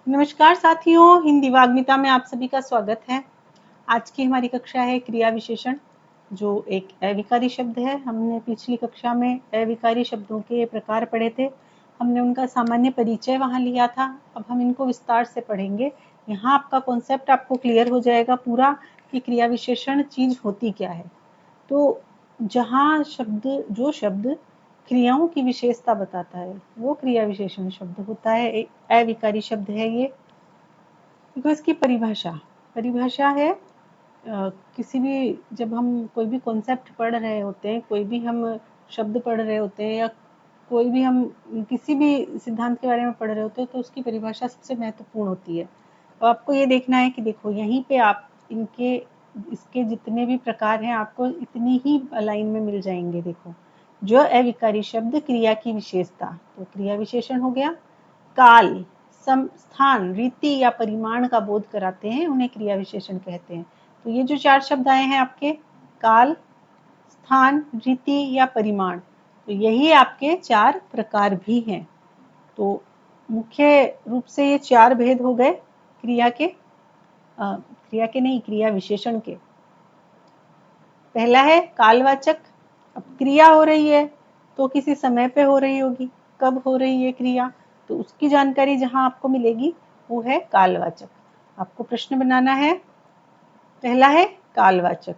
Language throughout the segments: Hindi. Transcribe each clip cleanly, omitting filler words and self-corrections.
नमस्कार साथियों, हिंदी वाग्मिता में आप सभी का स्वागत है। आज की हमारी कक्षा है क्रिया विशेषण, जो एक अविकारी शब्द है। हमने पिछली कक्षा में अविकारी शब्दों के प्रकार पढ़े थे। हमने उनका सामान्य परिचय वहाँ लिया था। अब हम इनको विस्तार से पढ़ेंगे। यहाँ आपका कॉन्सेप्ट आपको क्लियर हो जाएगा पूरा कि क्रिया विशेषण चीज़ होती क्या है। तो जहाँ जो शब्द क्रियाओं की विशेषता बताता है वो क्रिया विशेषण शब्द होता है। एक अविकारी शब्द है ये। देखो इसकी परिभाषा है किसी भी जब हम कोई भी कॉन्सेप्ट पढ़ रहे होते हैं, कोई भी हम शब्द पढ़ रहे होते हैं या कोई भी हम किसी भी सिद्धांत के बारे में पढ़ रहे होते हैं, तो उसकी परिभाषा सबसे महत्वपूर्ण होती है। तो आपको ये देखना है कि देखो यहीं पे आप इसके जितने भी प्रकार हैं आपको इतनी ही लाइन में मिल जाएंगे। देखो, जो अविकारी शब्द क्रिया की विशेषता, तो क्रिया विशेषण हो गया। काल, स्थान, रीति या परिमाण का बोध कराते हैं, उन्हें क्रिया विशेषण कहते हैं। तो ये जो 4 शब्द आए हैं आपके, काल, स्थान, रीति या परिमाण, तो यही आपके 4 प्रकार भी हैं। तो मुख्य रूप से ये 4 भेद हो गए क्रिया विशेषण के। पहला है कालवाचक। अब क्रिया हो रही है तो किसी समय पे हो रही होगी, कब हो रही है क्रिया, तो उसकी जानकारी जहां आपको मिलेगी वो है कालवाचक। आपको प्रश्न बनाना है। पहला है कालवाचक।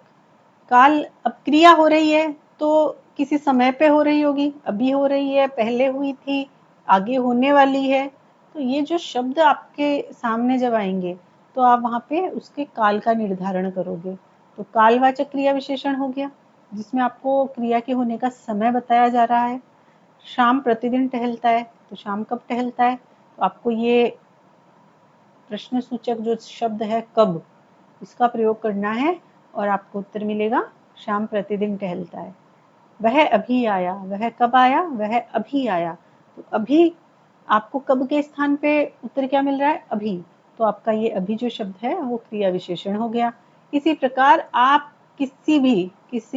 काल, अब क्रिया हो रही है तो किसी समय पे हो रही होगी, अभी हो रही है, पहले हुई थी, आगे होने वाली है। तो ये जो शब्द आपके सामने जब आएंगे तो आप वहां पे उसके काल का निर्धारण करोगे। तो कालवाचक क्रिया विशेषण हो गया, जिसमें आपको क्रिया के होने का समय बताया जा रहा है। शाम प्रतिदिन टहलता है, तो शाम कब टहलता है, तो आपको ये प्रश्न सूचक जो शब्द है कब, इसका प्रयोग करना है और आपको उत्तर मिलेगा शाम प्रतिदिन टहलता है। वह अभी आया, वह कब आया, वह अभी आया। तो अभी आपको कब के स्थान पे उत्तर क्या मिल रहा है, अभी। तो आपका ये अभी जो शब्द है वो क्रिया विशेषण हो गया। इसी प्रकार आप किसी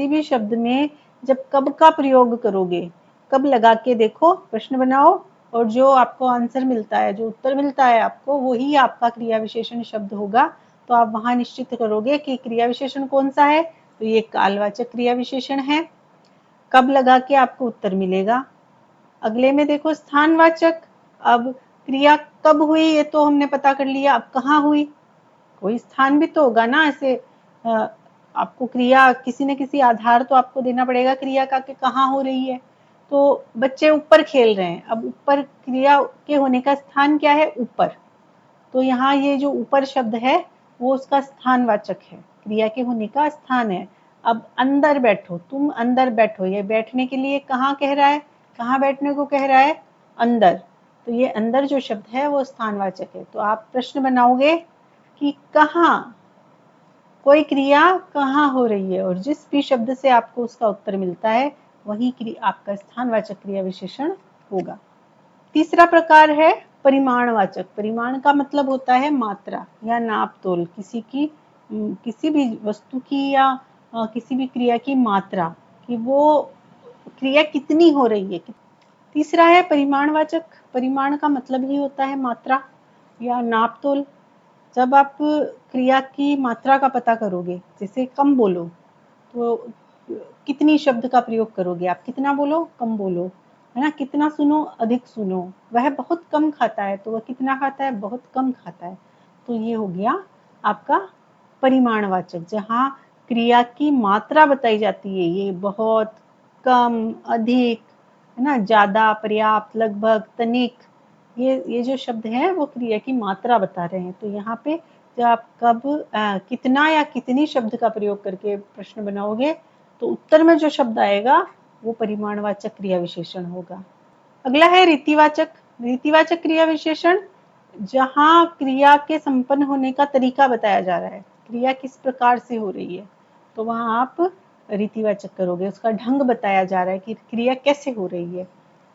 भी शब्द में जब कब का प्रयोग करोगे, कब लगा के देखो, प्रश्न बनाओ और जो आपको आंसर मिलता है, जो उत्तर मिलता है आपको, वही आपका क्रिया विशेषण शब्द होगा। तो आप वहां निश्चित करोगे कि क्रिया विशेषण कौन सा है, तो ये कालवाचक क्रिया विशेषण है। कब लगा के आपको उत्तर मिलेगा। अगले में देखो स्थानवाचक। अब क्रिया कब हुई ये तो हमने पता कर लिया, अब कहाँ हुई, कोई स्थान भी तो होगा ना। ऐसे आपको क्रिया किसी न किसी आधार तो आपको देना पड़ेगा क्रिया का कि कहाँ हो रही है। तो बच्चे ऊपर खेल रहे हैं, अब ऊपर क्रिया के होने का स्थान क्या है, ऊपर। तो यहाँ ये जो ऊपर शब्द है वो उसका स्थानवाचक है, क्रिया के होने का स्थान है। अब अंदर बैठो, तुम अंदर बैठो, ये बैठने के लिए कहाँ कह रहा है, कहाँ बैठने को कह रहा है, अंदर। तो ये अंदर जो शब्द है वो स्थानवाचक है। तो आप प्रश्न बनाओगे कि कहाँ, कोई क्रिया कहाँ हो रही है, और जिस भी शब्द से आपको उसका उत्तर मिलता है वही आपका स्थानवाचक क्रिया विशेषण होगा। तीसरा प्रकार है परिमाणवाचक। परिमाण का मतलब होता है मात्रा या नाप तोल, किसी भी वस्तु की या किसी भी क्रिया की मात्रा, कि वो क्रिया कितनी हो रही है। तीसरा है परिमाणवाचक। परिमाण का मतलब ही होता है मात्रा या नाप तोल। जब आप क्रिया की मात्रा का पता करोगे, जैसे कम बोलो, तो कितनी शब्द का प्रयोग करोगे आप, कितना बोलो, कम बोलो, है ना। कितना सुनो, अधिक सुनो। वह बहुत कम खाता है, तो वह कितना खाता है, बहुत कम खाता है। तो ये हो गया आपका परिमाणवाचक, जहाँ क्रिया की मात्रा बताई जाती है। ये बहुत, कम, अधिक, है ना, ज्यादा, पर्याप्त, लगभग, तनिक, ये जो शब्द हैं वो क्रिया की मात्रा बता रहे हैं। तो यहाँ पे जब आप कितना या कितनी शब्द का प्रयोग करके प्रश्न बनाओगे तो उत्तर में जो शब्द आएगा वो परिमाणवाचक क्रिया विशेषण होगा। अगला है रीतिवाचक। रीतिवाचक क्रिया विशेषण, जहाँ क्रिया के संपन्न होने का तरीका बताया जा रहा है, क्रिया किस प्रकार से हो रही है, तो वहाँ आप रीतिवाचक करोगे, उसका ढंग बताया जा रहा है कि क्रिया कैसे हो रही है।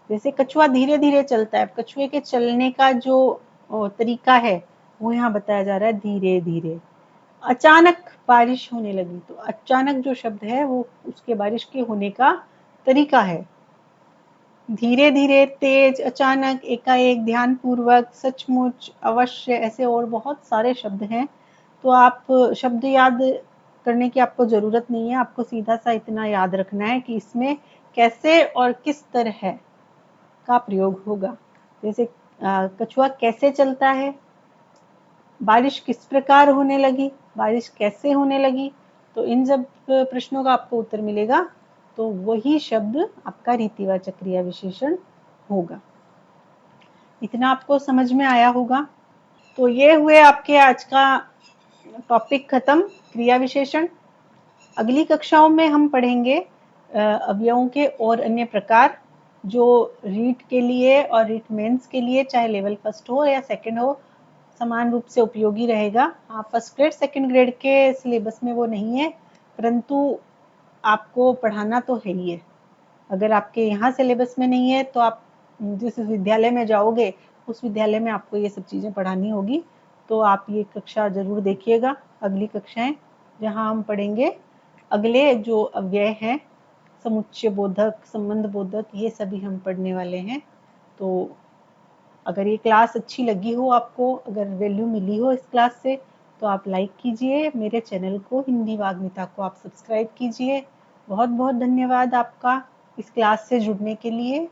जैसे कछुआ धीरे धीरे चलता है, कछुए के चलने का जो तरीका है वो यहाँ बताया जा रहा है, धीरे धीरे। अचानक बारिश होने लगी, तो अचानक जो शब्द है वो उसके बारिश के होने का तरीका है। धीरे धीरे, तेज, अचानक, एकाएक, ध्यानपूर्वक, सचमुच, अवश्य, ऐसे और बहुत सारे शब्द हैं। तो आप शब्द याद करने की आपको ज़रूरत नहीं है, आपको सीधा सा इतना याद रखना है कि इसमें कैसे और किस तरह का प्रयोग होगा। जैसे कछुआ कैसे चलता है, बारिश किस प्रकार होने लगी, बारिश कैसे होने लगी। तो इन जब प्रश्नों का आपको उत्तर मिलेगा तो वही शब्द आपका रीतिवाचक क्रिया विशेषण होगा। इतना आपको समझ में आया होगा। तो ये हुए आपके आज का टॉपिक खत्म, क्रिया विशेषण। अगली कक्षाओं में हम पढ़ेंगे अवयवों के और अन्य प्रकार, जो रीट के लिए और रीट मेंस के लिए, चाहे लेवल फर्स्ट हो या सेकंड हो, समान रूप से उपयोगी रहेगा। हाँ, फर्स्ट ग्रेड सेकंड ग्रेड के सिलेबस में वो नहीं है, परंतु आपको पढ़ाना तो है ही है। अगर आपके यहाँ सिलेबस में नहीं है तो आप जिस विद्यालय में जाओगे उस विद्यालय में आपको ये सब चीज़ें पढ़ानी होगी। तो आप ये कक्षा ज़रूर देखिएगा, अगली कक्षाएं, जहाँ हम पढ़ेंगे अगले जो अव्यय हैं, समुच्चय बोधक, संबंध बोधक, ये सभी हम पढ़ने वाले हैं। तो अगर ये क्लास अच्छी लगी हो आपको, अगर वैल्यू मिली हो इस क्लास से, तो आप लाइक कीजिए, मेरे चैनल को हिंदी वाग्मिता को आप सब्सक्राइब कीजिए। बहुत बहुत धन्यवाद आपका इस क्लास से जुड़ने के लिए।